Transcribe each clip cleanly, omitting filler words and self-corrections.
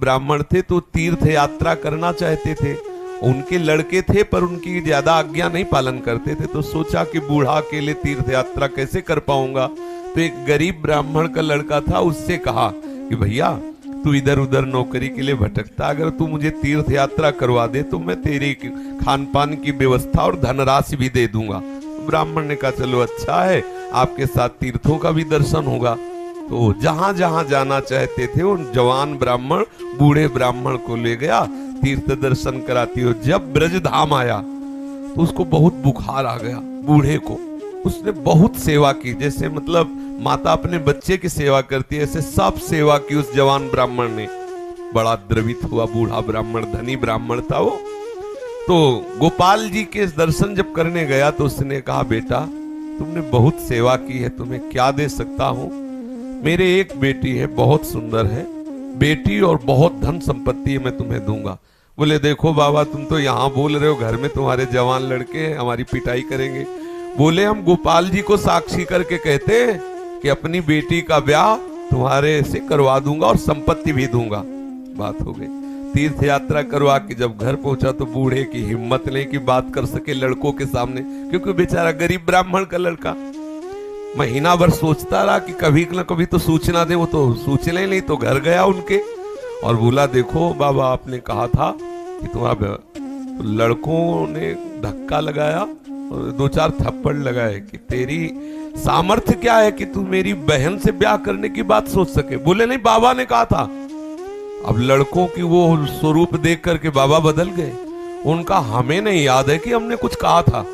ब्राह्मण थे तो तीर्थ यात्रा करना चाहते थे। उनके लड़के थे पर उनकी ज्यादा आज्ञा नहीं पालन करते थे, तो सोचा कि बूढ़ा अकेले तीर्थ यात्रा कैसे कर पाऊंगा। तो एक गरीब ब्राह्मण का लड़का था, उससे कहा कि भैया तू इधर उधर नौकरी के लिए भटकता, अगर तू मुझे तीर्थ यात्रा करवा दे तो मैं तेरी खान पान की व्यवस्था और धनराशि भी दे दूंगा। ब्राह्मण ने कहा चलो अच्छा है, आपके साथ तीर्थों का भी दर्शन होगा। तो जहां जहां जाना चाहते थे उन जवान ब्राह्मण बूढ़े ब्राह्मण को ले गया, तीर्थ दर्शन कराती हो। जब ब्रज धाम आया तो उसको बहुत बुखार आ गया बूढ़े को। उसने बहुत सेवा की, जैसे मतलब माता अपने बच्चे की सेवा करती है, ऐसे सब सेवा की उस जवान ब्राह्मण ने। बड़ा द्रवित हुआ बूढ़ा ब्राह्मण, धनी ब्राह्मण था वो। तो गोपाल जी के दर्शन जब करने गया तो उसने कहा बेटा तुमने बहुत सेवा की है, तुम्हें क्या दे सकता हूं। मेरे एक बेटी है, बहुत सुंदर है बेटी, और बहुत धन संपत्ति मैं तुम्हें दूंगा। बोले देखो बाबा तुम तो यहाँ बोल रहे हो, घर में तुम्हारे जवान लड़के हैं, हमारी पिटाई करेंगे। बोले हम गोपाल जी को साक्षी करके कहते हैं कि अपनी बेटी का ब्याह तुम्हारे से करवा दूंगा और संपत्ति भी दूंगा। बात हो गई। तीर्थ यात्रा करवा के जब घर पहुंचा तो बूढ़े की हिम्मत नहीं कि बात कर सके लड़कों के सामने, क्योंकि बेचारा गरीब ब्राह्मण का लड़का। महीना भर सोचता रहा कि कभी न कभी तो सूचना दे, वो तो सूचना ही नहीं। तो घर गया उनके और बोला देखो बाबा आपने कहा था कि तुम्हारा, तो लड़कों ने धक्का लगाया और 2-4 थप्पड़ लगाए कि तेरी सामर्थ्य क्या है कि तू मेरी बहन से ब्याह करने की बात सोच सके। बोले नहीं बाबा ने कहा था। अब लड़कों की वो स्वरूप देख करके बाबा बदल गए। उनका हमें नहीं याद है कि हमने कुछ कहा था।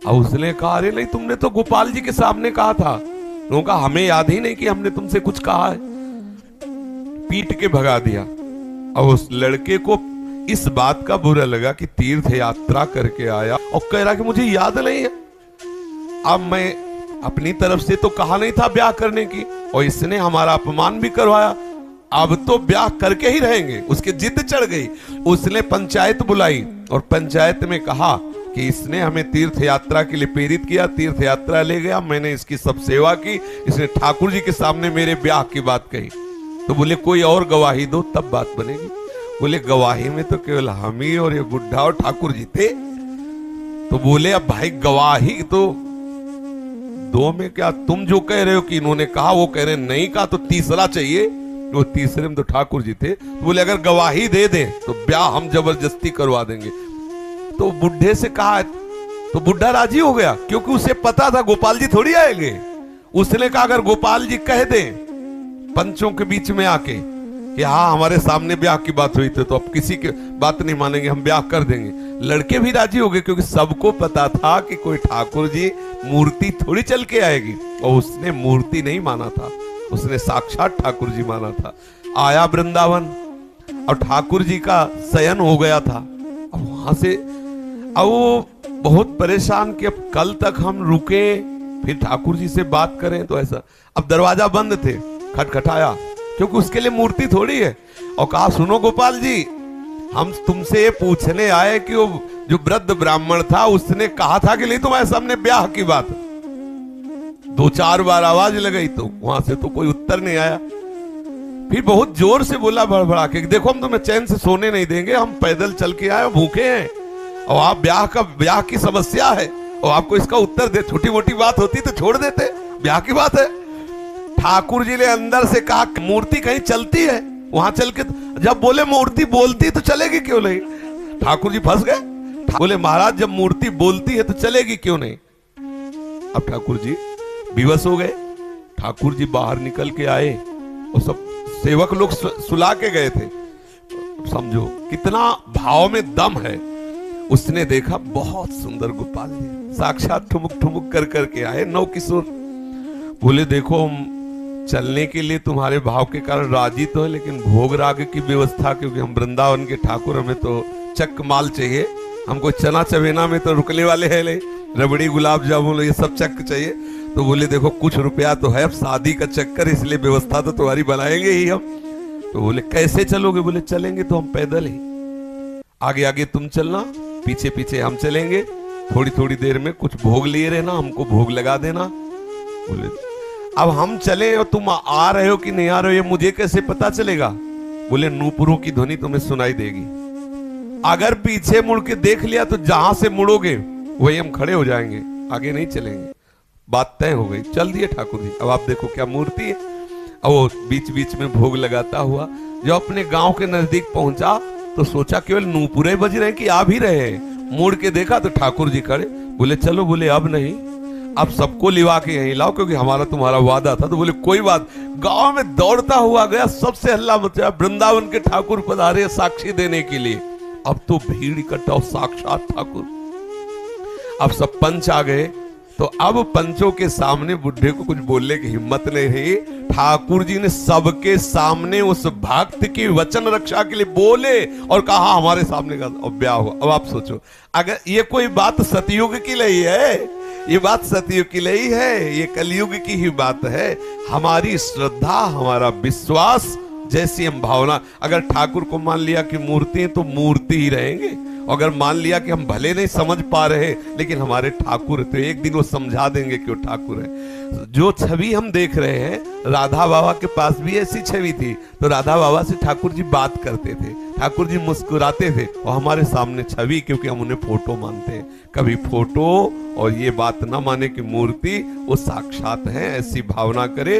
अब उसने कहा अरे नहीं तुमने तो गोपाल जी के सामने कहा था। उनका हमें याद ही नहीं कि हमने तुमसे कुछ कहा है। पीट के भगा दिया। अब उस लड़के को इस बात का बुरा लगा कि तीर्थ यात्रा करके आया और कह रहा कि मुझे याद नहीं है। अब मैं अपनी तरफ से तो कहा नहीं था ब्याह करने की, और इसने हमारा अपमान भी करवाया, अब तो ब्याह करके ही रहेंगे। उसके जिद चढ़ गई। उसने पंचायत बुलाई और पंचायत में कहा कि इसने हमें तीर्थ यात्रा के लिए प्रेरित किया, तीर्थ यात्रा ले गया, मैंने इसकी सब सेवा की, इसने ठाकुर जी के सामने मेरे ब्याह की बात कही। तो बोले कोई और गवाही दो तब बात बनेगी। बोले गवाही में तो केवल हम ही और ये बुढ़ा और ठाकुर जी थे। तो बोले अब भाई गवाही तो दो में क्या, तुम जो कह रहे हो कि इन्होंने कहा, वो कह रहे नहीं कहा, तो तीसरा चाहिए। वो तीसरे में तो ठाकुर जी थे। तो बोले अगर गवाही दे दे तो ब्याह हम जबरदस्ती करवा देंगे। तो बुढ़े से कहा, तो बुढ़ा राजी हो गया, क्योंकि उसे पता था गोपाल जी थोड़ी आएंगे। उसने कहा अगर गोपाल जी कह दे पंचों के बीच में आके कि हाँ हमारे सामने ब्याह की बात हुई थी, तो अब किसी की बात नहीं मानेंगे, हम ब्याह कर देंगे। लड़के भी राजी हो गए, क्योंकि सबको पता था कि कोई ठाकुर जी मूर्ति थोड़ी चल के आएगी। और उसने मूर्ति नहीं माना था, उसने साक्षात ठाकुर जी माना था। आया वृंदावन और ठाकुर जी का शयन हो गया था। अब वहां से अब वो बहुत परेशान कि अब कल तक हम रुके फिर ठाकुर जी से बात करें, तो ऐसा। अब दरवाजा बंद थे, खटखटाया, क्योंकि उसके लिए मूर्ति थोड़ी है, और कहा सुनो गोपाल जी हम तुमसे ये पूछने आए कि वो जो वृद्ध ब्राह्मण था उसने कहा था कि नहीं तुम्हारे सामने ब्याह की बात। 2-4 बार आवाज लगाई तो वहां से तो कोई उत्तर नहीं आया। फिर बहुत जोर से बोला भड़बड़ा के, देखो हम तुम्हें चैन से सोने नहीं देंगे, हम पैदल चल के आए, भूखे हैं, और आप ब्याह की समस्या है और आपको इसका उत्तर दे। छोटी मोटी बात होती तो छोड़ देते, ब्याह की बात है। ठाकुर जी ने अंदर से कहा मूर्ति कहीं चलती है, वहां चल के, जब बोले मूर्ति बोलती तो चलेगी क्यों नहीं। ठाकुर जी फंस गए। बोले महाराज जब मूर्ति बोलती है तो चलेगी क्यों नहीं। अब ठाकुर जी विवश हो गए। ठाकुर जी बाहर निकल के आए और सब सेवक लोग सुला के गए थे। समझो कितना भाव में दम है। उसने देखा बहुत सुंदर गोपाल जी साक्षात ठुमुक ठुमुक कर करके आए, नौ किशोर। बोले देखो हम चलने के लिए तुम्हारे भाव के कारण राजी तो है, लेकिन भोग राग की व्यवस्था, क्योंकि हम वृंदावन के ठाकुर, हमें तो चक माल चाहिए, हमको चना चवेना में तो रुकने वाले हैं नहीं, रबड़ी गुलाब जामुन ये सब चक चाहिए। तो बोले देखो कुछ रुपया तो है, अब शादी का चक्कर, इसलिए व्यवस्था तो तुम्हारी बनाएंगे ही हम। तो बोले कैसे चलोगे। बोले चलेंगे तो हम पैदल ही, आगे आगे तुम चलना, पीछे पीछे हम चलेंगे, थोड़ी थोड़ी देर में कुछ भोग लिए रहना, हमको भोग लगा देना। बोले अब हम चले और तुम आ रहे हो कि नहीं आ रहे हो ये मुझे कैसे पता चलेगा। बोले नूपुरों की ध्वनि तुम्हें सुनाई देगी। अगर पीछे मुड़ के देख लिया तो जहां से मुड़ोगे वही हम खड़े हो जाएंगे, आगे नहीं चलेंगे। बात तय हो गई, चल दिए ठाकुर जी। अब आप देखो क्या मूर्ति है। अब वो बीच बीच में भोग लगाता हुआ जब अपने गांव के नजदीक पहुंचा तो सोचा केवल नूपुरे बज रहे हैं कि आ भी रहे हैं। मुड़ के देखा तो ठाकुर जी खड़े। बोले चलो, बोले अब नहीं, अब सबको लिवा के यहीं लाओ क्योंकि हमारा तुम्हारा वादा था। तो बोले कोई बात। गांव में दौड़ता हुआ गया, सबसे हल्ला मचा, वृंदावन के ठाकुर पधारे साक्षी देने के लिए। अब तो भीड़ इकट्ठा हो, साक्षात ठाकुर। अब सब पंच आ गए तो अब पंचों के सामने बुढ़े को कुछ बोलने की हिम्मत नहीं रही। ठाकुर जी ने सबके सामने उस भक्त की वचन रक्षा के लिए बोले और कहा हमारे सामने का ब्याह हुआ। अब आप सोचो, अगर ये कोई बात सतयुग की नहीं है, ये बात सतयुग की नहीं है, ये कलयुग की ही बात है। हमारी श्रद्धा, हमारा विश्वास, जैसी हम भावना, अगर ठाकुर को मान लिया कि मूर्ति है तो मूर्ति ही रहेंगे। अगर मान लिया कि हम भले नहीं समझ पा रहे लेकिन हमारे ठाकुर है तो एक दिन वो समझा देंगे कि वो ठाकुर है। जो छवि हम देख रहे हैं, राधा बाबा के पास भी ऐसी छवि थी। तो राधा बाबा से ठाकुर जी बात करते थे, ठाकुर जी मुस्कुराते थे और हमारे सामने छवि, क्योंकि हम उन्हें फोटो मानते हैं। कभी फोटो और ये बात ना माने कि मूर्ति वो साक्षात है, ऐसी भावना करे।